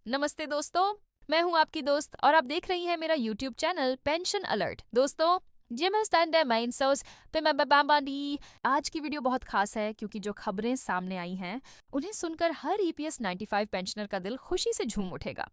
नमस्ते दोस्तों, मैं हूं आपकी दोस्त और आप देख रही हैं मेरा यूट्यूब चैनल पेंशन अलर्ट। दोस्तों, जी मैं स्टैंड माइन सोस पे मैं बाबाडी। आज की वीडियो बहुत खास है क्योंकि जो खबरें सामने आई हैं उन्हें सुनकर हर ईपीएस 95 पेंशनर का दिल खुशी से झूम उठेगा।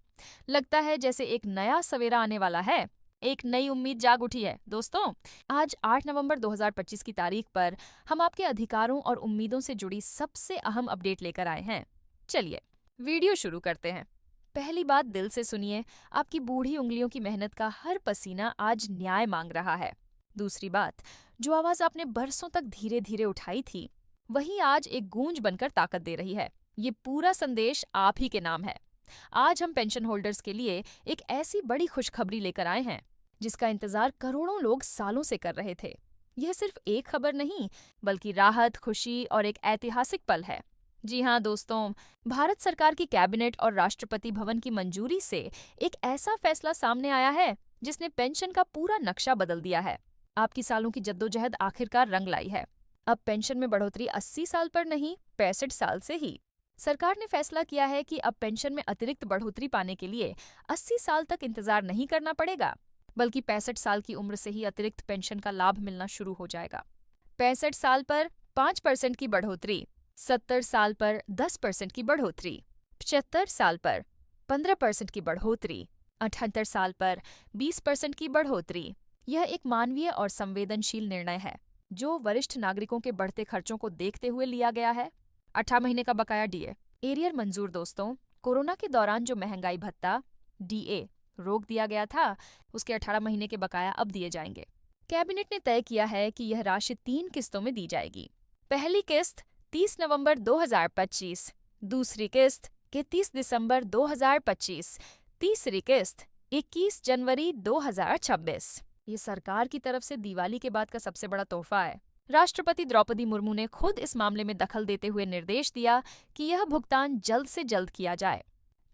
लगता है जैसे एक नया सवेरा आने वाला है, एक नई उम्मीद जाग उठी है। दोस्तों, आज 8 नवंबर 2025 की तारीख पर हम आपके अधिकारों और उम्मीदों से जुड़ी सबसे अहम अपडेट लेकर आए हैं। चलिए वीडियो शुरू करते हैं। पहली बात दिल से सुनिए, आपकी बूढ़ी उंगलियों की मेहनत का हर पसीना आज न्याय मांग रहा है। दूसरी बात, जो आवाज आपने बरसों तक धीरे धीरे उठाई थी, वही आज एक गूंज बनकर ताकत दे रही है। ये पूरा संदेश आप ही के नाम है। आज हम पेंशन होल्डर्स के लिए एक ऐसी बड़ी खुशखबरी लेकर आए हैं जिसका इंतजार करोड़ों लोग सालों से कर रहे थे। यह सिर्फ एक खबर नहीं, बल्कि राहत, खुशी और एक ऐतिहासिक पल है। जी हाँ दोस्तों, भारत सरकार की कैबिनेट और राष्ट्रपति भवन की मंजूरी से एक ऐसा फैसला सामने आया है जिसने पेंशन का पूरा नक्शा बदल दिया है। आपकी सालों की जद्दोजहद आखिरकार रंग लाई है। अब पेंशन में बढ़ोतरी 80 साल पर नहीं, 65 साल से ही। सरकार ने फैसला किया है कि अब पेंशन में अतिरिक्त बढ़ोतरी पाने के लिए 80 साल तक इंतजार नहीं करना पड़ेगा, बल्कि 65 साल की उम्र से ही अतिरिक्त पेंशन का लाभ मिलना शुरू हो जाएगा। 65 साल पर 5% की बढ़ोतरी, 70 साल पर 10% की बढ़ोतरी, 75 साल पर 15% की बढ़ोतरी, 78 साल पर 20% की बढ़ोतरी। यह एक मानवीय और संवेदनशील निर्णय है जो वरिष्ठ नागरिकों के बढ़ते खर्चों को देखते हुए लिया गया है। 18 महीने का बकाया डीए एरियर मंजूर। दोस्तों, कोरोना के दौरान जो महंगाई भत्ता डीए रोक दिया गया था, उसके 18 महीने के बकाया अब दिए जाएंगे। कैबिनेट ने तय किया है कि यह राशि 3 किस्तों में दी जाएगी। पहली किस्त 30 नवंबर 2025, दूसरी किस्त 31 दिसंबर 2025, तीसरी किस्त 21 जनवरी 2026। ये सरकार की तरफ से दिवाली के बाद का सबसे बड़ा तोहफा है। राष्ट्रपति द्रौपदी मुर्मू ने खुद इस मामले में दखल देते हुए निर्देश दिया कि यह भुगतान जल्द से जल्द किया जाए।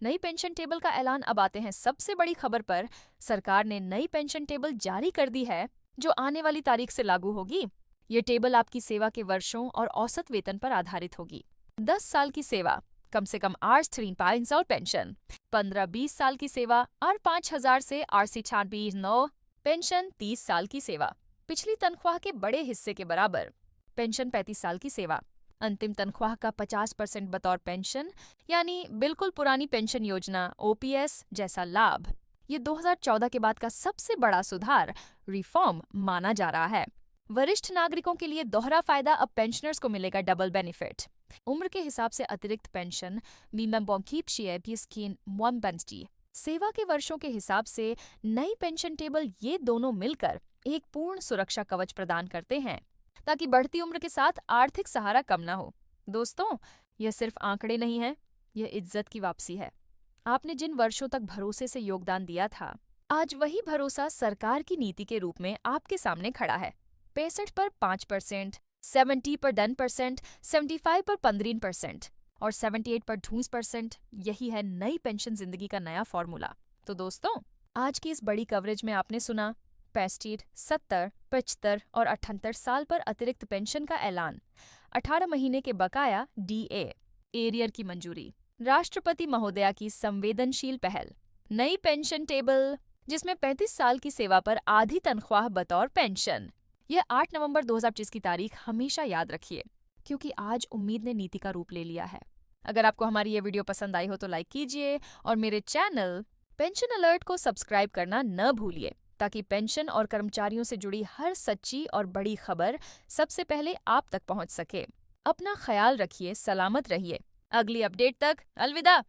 नई पेंशन टेबल का ऐलान। अब आते हैं सबसे बड़ी खबर पर। सरकार ने नई पेंशन टेबल जारी कर दी है जो आने वाली तारीख से लागू होगी। ये टेबल आपकी सेवा के वर्षों और औसत वेतन पर आधारित होगी। 10 साल की सेवा, कम से कम R3 पेंशन। 15-20 साल की सेवा, R5000 से R96 पेंशन। 30 साल की सेवा, पिछली तनख्वाह के बड़े हिस्से के बराबर पेंशन। 35 साल की सेवा, अंतिम तनख्वाह का 50% बतौर पेंशन, यानी बिल्कुल पुरानी पेंशन योजना OPS जैसा लाभ। ये 2014 के बाद का सबसे बड़ा सुधार, रिफॉर्म माना जा रहा है। वरिष्ठ नागरिकों के लिए दोहरा फायदा। अब पेंशनर्स को मिलेगा डबल बेनिफिट। उम्र के हिसाब से अतिरिक्त पेंशन, सेवा के वर्षों के हिसाब से नई पेंशन टेबल, ये दोनों मिलकर एक पूर्ण सुरक्षा कवच प्रदान करते हैं ताकि बढ़ती उम्र के साथ आर्थिक सहारा कम ना हो। दोस्तों, यह सिर्फ आंकड़े नहीं है, यह इज्जत की वापसी है। आपने जिन वर्षों तक भरोसे से योगदान दिया था, आज वही भरोसा सरकार की नीति के रूप में आपके सामने खड़ा है। 65 पर 5%, 70 पर 10%, 75 पर 15% और 78 पर 20%। यही है नई पेंशन जिंदगी का नया फॉर्मूला। तो दोस्तों, आज की इस बड़ी कवरेज में आपने सुना 65, 70, 75 और 78 साल पर अतिरिक्त पेंशन का ऐलान, 18 महीने के बकाया डीए एरियर की मंजूरी, राष्ट्रपति महोदया की संवेदनशील पहल, नई पेंशन टेबल जिसमें 35 साल की सेवा पर आधी तनख्वाह बतौर पेंशन। यह 8 नवंबर 2025 की तारीख हमेशा याद रखिए, क्योंकि आज उम्मीद ने नीति का रूप ले लिया है। अगर आपको हमारी ये वीडियो पसंद आई हो तो लाइक कीजिए और मेरे चैनल पेंशन अलर्ट को सब्सक्राइब करना न भूलिए, ताकि पेंशन और कर्मचारियों से जुड़ी हर सच्ची और बड़ी खबर सबसे पहले आप तक पहुंच सके। अपना ख्याल रखिए, सलामत रहिए। अगली अपडेट तक अलविदा।